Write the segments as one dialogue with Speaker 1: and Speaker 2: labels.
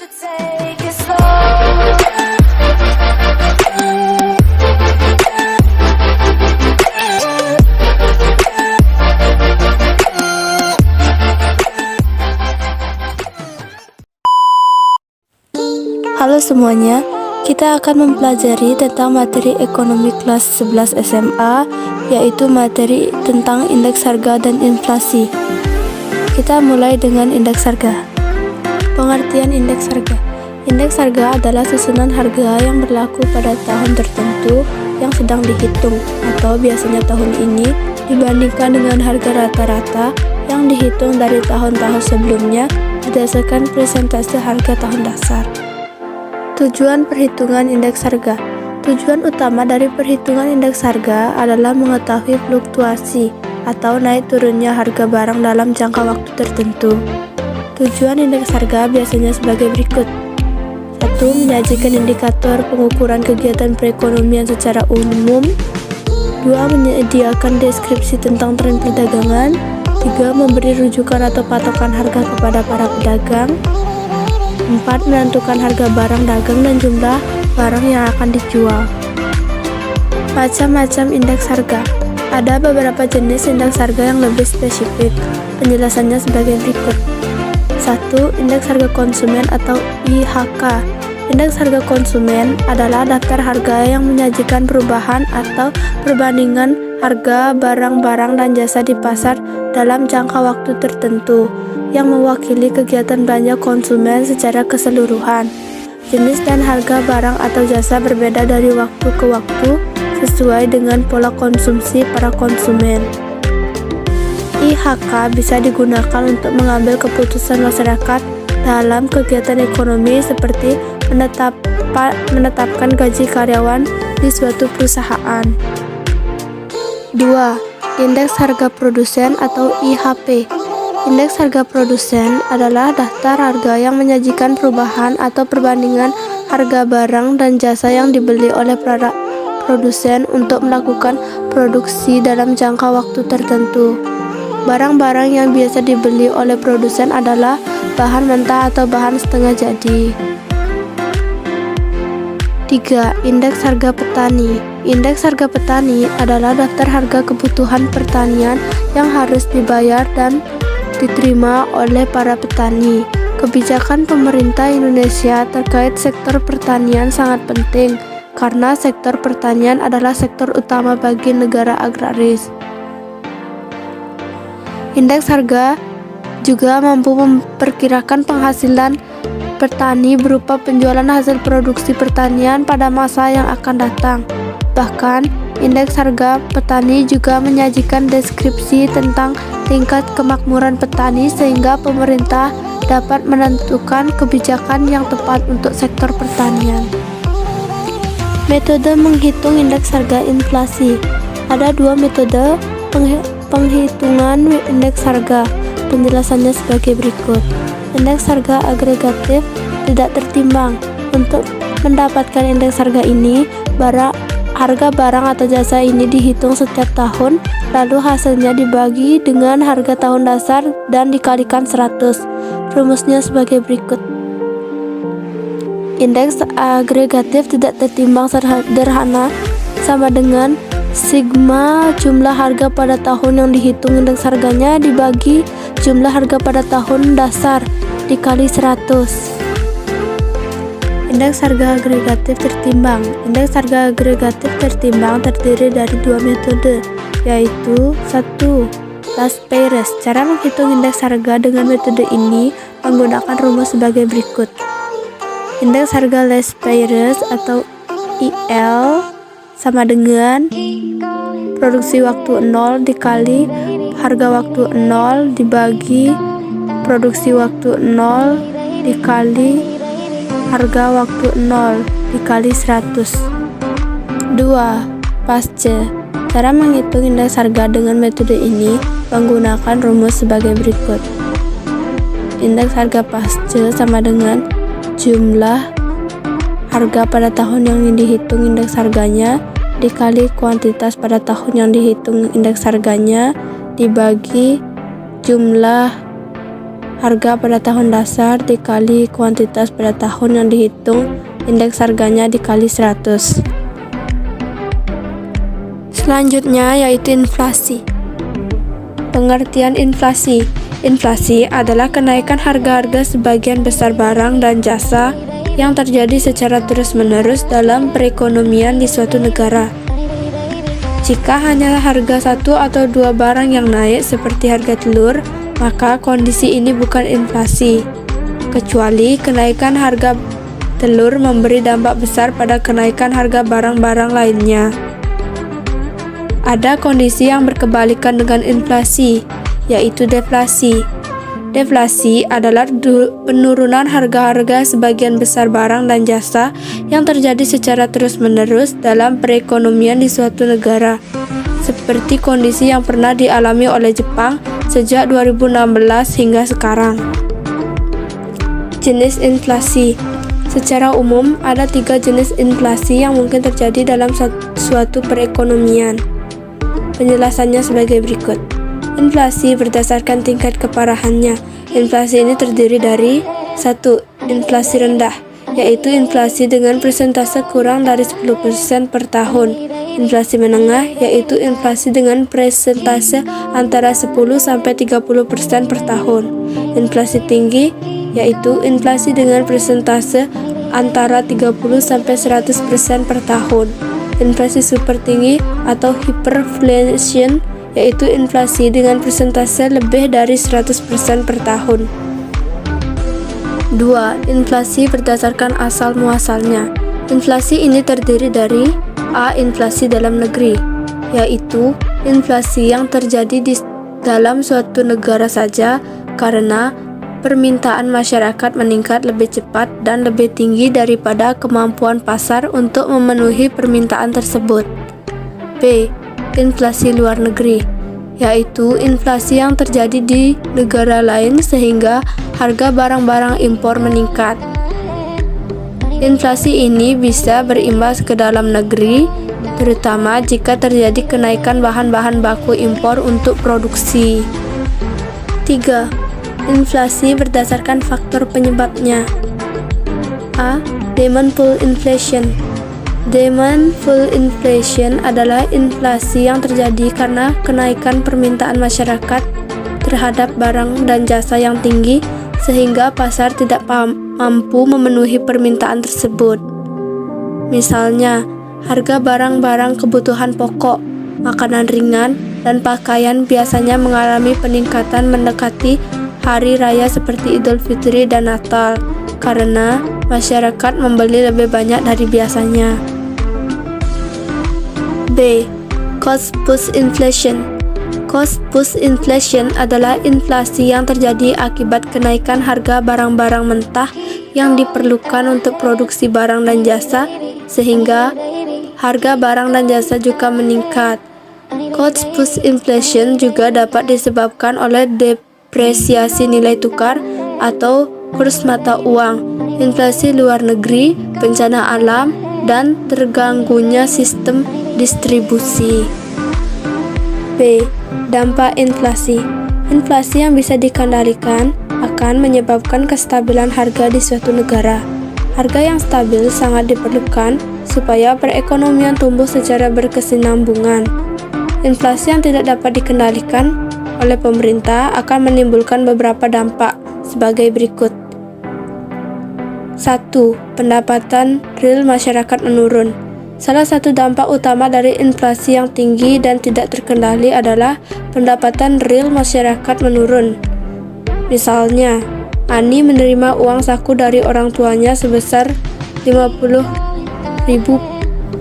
Speaker 1: take it slow.
Speaker 2: Halo semuanya, kita akan mempelajari tentang materi ekonomi kelas 11 SMA, yaitu materi tentang indeks harga dan inflasi. Kita mulai dengan indeks harga. Pengertian indeks harga. Indeks harga adalah susunan harga yang berlaku pada tahun tertentu yang sedang dihitung, atau biasanya tahun ini dibandingkan dengan harga rata-rata yang dihitung dari tahun-tahun sebelumnya berdasarkan persentase harga tahun dasar. Tujuan perhitungan indeks harga. Tujuan utama dari perhitungan indeks harga adalah mengetahui fluktuasi atau naik turunnya harga barang dalam jangka waktu tertentu. Tujuan indeks harga biasanya sebagai berikut. 1. Menyajikan indikator pengukuran kegiatan perekonomian secara umum. 2. Menyediakan deskripsi tentang tren perdagangan. 3. Memberi rujukan atau patokan harga kepada para pedagang. 4. Menentukan harga barang dagang dan jumlah barang yang akan dijual. Macam-macam indeks harga. Ada beberapa jenis indeks harga yang lebih spesifik. Penjelasannya sebagai berikut. 1. Indeks harga konsumen atau IHK. Indeks harga konsumen adalah daftar harga yang menyajikan perubahan atau perbandingan harga barang-barang dan jasa di pasar dalam jangka waktu tertentu, yang mewakili kegiatan belanja konsumen secara keseluruhan. Jenis dan harga barang atau jasa berbeda dari waktu ke waktu sesuai dengan pola konsumsi para konsumen. IHK bisa digunakan untuk mengambil keputusan masyarakat dalam kegiatan ekonomi seperti menetapkan gaji karyawan di suatu perusahaan. 2. Indeks harga produsen atau IHP. Indeks harga produsen adalah daftar harga yang menyajikan perubahan atau perbandingan harga barang dan jasa yang dibeli oleh para produsen untuk melakukan produksi dalam jangka waktu tertentu. Barang-barang yang biasa dibeli oleh produsen adalah bahan mentah atau bahan setengah jadi. 3. Indeks harga petani. Indeks harga petani adalah daftar harga kebutuhan pertanian yang harus dibayar dan diterima oleh para petani. Kebijakan pemerintah Indonesia terkait sektor pertanian sangat penting karena sektor pertanian adalah sektor utama bagi negara agraris. Indeks harga juga mampu memperkirakan penghasilan petani berupa penjualan hasil produksi pertanian pada masa yang akan datang. Bahkan, indeks harga petani juga menyajikan deskripsi tentang tingkat kemakmuran petani sehingga pemerintah dapat menentukan kebijakan yang tepat untuk sektor pertanian. Metode menghitung indeks harga inflasi. Ada dua metode penghitungan indeks harga. Penjelasannya sebagai berikut. Indeks harga agregatif tidak tertimbang. Untuk mendapatkan indeks harga ini, harga barang atau jasa ini dihitung setiap tahun, lalu hasilnya dibagi dengan harga tahun dasar dan dikalikan 100. Rumusnya sebagai berikut. Indeks agregatif tidak tertimbang sederhana sama dengan sigma jumlah harga pada tahun yang dihitung indeks harganya dibagi jumlah harga pada tahun dasar dikali 100. Indeks harga agregatif tertimbang. Indeks harga agregatif tertimbang terdiri dari dua metode, yaitu 1. Laspeyres. Cara menghitung indeks harga dengan metode ini menggunakan rumus sebagai berikut. Indeks harga Laspeyres atau IL sama dengan produksi waktu 0 dikali harga waktu 0 dibagi produksi waktu 0 dikali harga waktu 0 dikali 100. 2. Pasce. Cara menghitung indeks harga dengan metode ini menggunakan rumus sebagai berikut. Indeks harga pasce sama dengan jumlah harga pada tahun yang dihitung indeks harganya dikali kuantitas pada tahun yang dihitung indeks harganya dibagi jumlah harga pada tahun dasar dikali kuantitas pada tahun yang dihitung, indeks harganya dikali 100. Selanjutnya yaitu inflasi. Pengertian inflasi. Inflasi adalah kenaikan harga-harga sebagian besar barang dan jasa yang terjadi secara terus-menerus dalam perekonomian di suatu negara. Jika hanya harga satu atau dua barang yang naik seperti harga telur, maka kondisi ini bukan inflasi, kecuali kenaikan harga telur memberi dampak besar pada kenaikan harga barang-barang lainnya. Ada kondisi yang berkebalikan dengan inflasi, yaitu deflasi. Deflasi adalah penurunan harga-harga sebagian besar barang dan jasa yang terjadi secara terus-menerus dalam perekonomian di suatu negara, seperti kondisi yang pernah dialami oleh Jepang sejak 2016 hingga sekarang. Jenis inflasi. Secara umum, ada 3 jenis inflasi yang mungkin terjadi dalam suatu perekonomian. Penjelasannya sebagai berikut. Inflasi berdasarkan tingkat keparahannya. Inflasi ini terdiri dari 1. Inflasi rendah, yaitu inflasi dengan persentase kurang dari 10% per tahun. Inflasi menengah, yaitu inflasi dengan persentase antara 10-30% per tahun. Inflasi tinggi, yaitu inflasi dengan persentase antara 30-100% per tahun. Inflasi super tinggi atau hyperinflation, yaitu inflasi dengan persentase lebih dari 100% per tahun. 2. Inflasi berdasarkan asal muasalnya. Inflasi ini terdiri dari A. Inflasi dalam negeri, yaitu inflasi yang terjadi di dalam suatu negara saja karena permintaan masyarakat meningkat lebih cepat dan lebih tinggi daripada kemampuan pasar untuk memenuhi permintaan tersebut. B. Inflasi luar negeri, yaitu inflasi yang terjadi di negara lain sehingga harga barang-barang impor meningkat. Inflasi ini bisa berimbas ke dalam negeri, terutama jika terjadi kenaikan bahan-bahan baku impor untuk produksi. 3. Inflasi berdasarkan faktor penyebabnya. A. Demand pull inflation. Demand pull inflation adalah inflasi yang terjadi karena kenaikan permintaan masyarakat terhadap barang dan jasa yang tinggi sehingga pasar tidak mampu memenuhi permintaan tersebut. Misalnya, harga barang-barang kebutuhan pokok, makanan ringan, dan pakaian biasanya mengalami peningkatan mendekati hari raya seperti Idul Fitri dan Natal karena masyarakat membeli lebih banyak dari biasanya. B. Cost push inflation. Cost push inflation adalah inflasi yang terjadi akibat kenaikan harga barang-barang mentah yang diperlukan untuk produksi barang dan jasa sehingga harga barang dan jasa juga meningkat. Cost push inflation juga dapat disebabkan oleh depresiasi nilai tukar atau kurs mata uang, inflasi luar negeri, bencana alam, dan terganggunya sistem distribusi. B. Dampak inflasi. Inflasi yang bisa dikendalikan akan menyebabkan kestabilan harga di suatu negara. Harga yang stabil sangat diperlukan supaya perekonomian tumbuh secara berkesinambungan. Inflasi yang tidak dapat dikendalikan oleh pemerintah akan menimbulkan beberapa dampak sebagai berikut. 1. Pendapatan real masyarakat menurun. Salah satu dampak utama dari inflasi yang tinggi dan tidak terkendali adalah pendapatan real masyarakat menurun. Misalnya, Ani menerima uang saku dari orang tuanya sebesar 50.000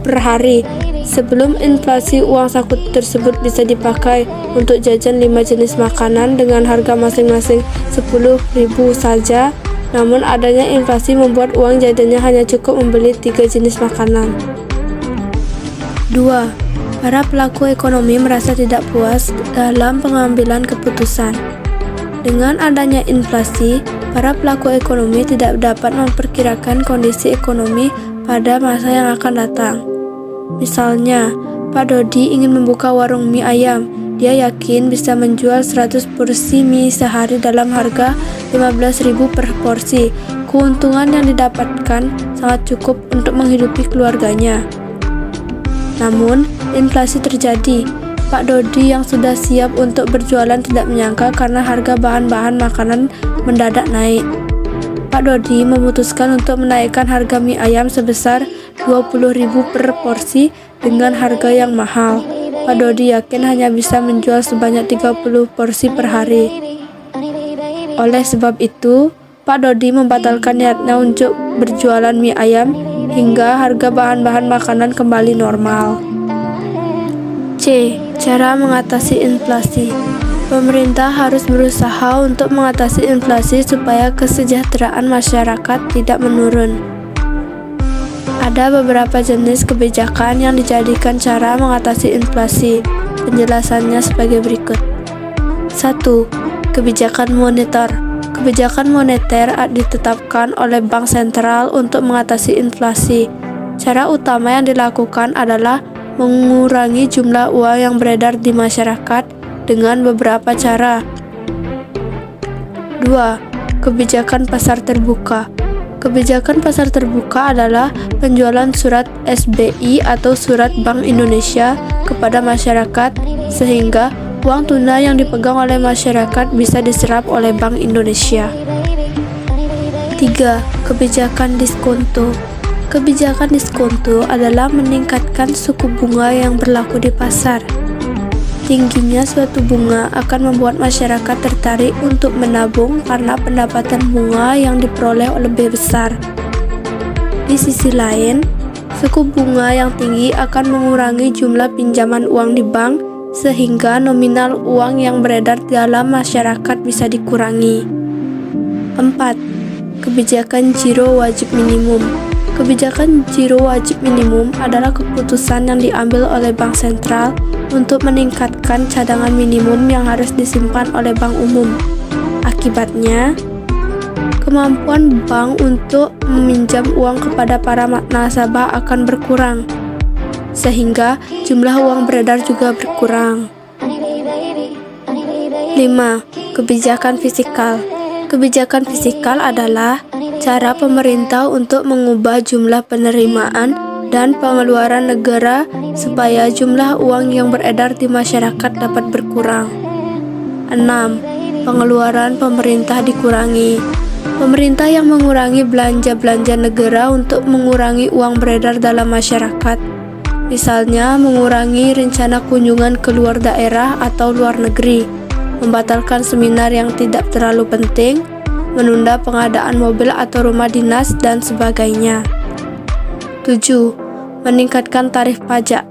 Speaker 2: per hari. Sebelum inflasi, uang saku tersebut bisa dipakai untuk jajan 5 jenis makanan dengan harga masing-masing 10.000 saja. Namun adanya inflasi membuat uang jajannya hanya cukup membeli 3 jenis makanan. 2. Para pelaku ekonomi merasa tidak puas dalam pengambilan keputusan. Dengan adanya inflasi, para pelaku ekonomi tidak dapat memperkirakan kondisi ekonomi pada masa yang akan datang. Misalnya, Pak Dodi ingin membuka warung mie ayam. Dia yakin bisa menjual 100 porsi mie sehari dalam harga 15.000 per porsi. Keuntungan yang didapatkan sangat cukup untuk menghidupi keluarganya. Namun, inflasi terjadi. Pak Dodi yang sudah siap untuk berjualan tidak menyangka karena harga bahan-bahan makanan mendadak naik. Pak Dodi memutuskan untuk menaikkan harga mie ayam sebesar 20.000 per porsi dengan harga yang mahal. Pak Dodi yakin hanya bisa menjual sebanyak 30 porsi per hari. Oleh sebab itu, Pak Dodi membatalkan niatnya untuk berjualan mie ayam hingga harga bahan-bahan makanan kembali normal. C. Cara mengatasi inflasi. Pemerintah harus berusaha untuk mengatasi inflasi supaya kesejahteraan masyarakat tidak menurun. Ada beberapa jenis kebijakan yang dijadikan cara mengatasi inflasi. Penjelasannya sebagai berikut. 1. Kebijakan moneter. Kebijakan moneter ditetapkan oleh Bank Sentral untuk mengatasi inflasi. Cara utama yang dilakukan adalah mengurangi jumlah uang yang beredar di masyarakat dengan beberapa cara. 2. Kebijakan pasar terbuka. Kebijakan pasar terbuka adalah penjualan surat SBI atau surat Bank Indonesia kepada masyarakat sehingga uang tunai yang dipegang oleh masyarakat bisa diserap oleh Bank Indonesia. 3. Kebijakan diskonto. Kebijakan diskonto adalah meningkatkan suku bunga yang berlaku di pasar. Tingginya suatu bunga akan membuat masyarakat tertarik untuk menabung karena pendapatan bunga yang diperoleh lebih besar. Di sisi lain, suku bunga yang tinggi akan mengurangi jumlah pinjaman uang di bank sehingga nominal uang yang beredar dalam masyarakat bisa dikurangi. 4. Kebijakan giro wajib minimum. Kebijakan giro wajib minimum adalah keputusan yang diambil oleh Bank Sentral untuk meningkatkan cadangan minimum yang harus disimpan oleh bank umum. Akibatnya, kemampuan bank untuk meminjam uang kepada para nasabah akan berkurang, sehingga jumlah uang beredar juga berkurang. 5. Kebijakan fiskal. Kebijakan fiskal adalah cara pemerintah untuk mengubah jumlah penerimaan dan pengeluaran negara supaya jumlah uang yang beredar di masyarakat dapat berkurang. 6. Pengeluaran pemerintah dikurangi. Pemerintah yang mengurangi belanja-belanja negara untuk mengurangi uang beredar dalam masyarakat. Misalnya, mengurangi rencana kunjungan ke luar daerah atau luar negeri, membatalkan seminar yang tidak terlalu penting, menunda pengadaan mobil atau rumah dinas, dan sebagainya. 7. Meningkatkan tarif pajak.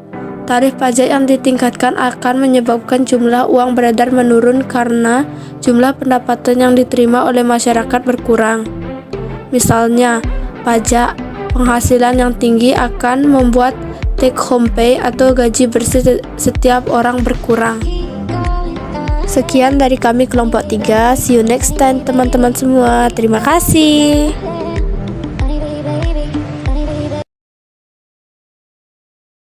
Speaker 2: Tarif pajak yang ditingkatkan akan menyebabkan jumlah uang beredar menurun karena jumlah pendapatan yang diterima oleh masyarakat berkurang. Misalnya, pajak penghasilan yang tinggi akan membuat take home pay atau gaji bersih setiap orang berkurang. Sekian dari kami kelompok 3. See you next time teman-teman semua. Terima kasih.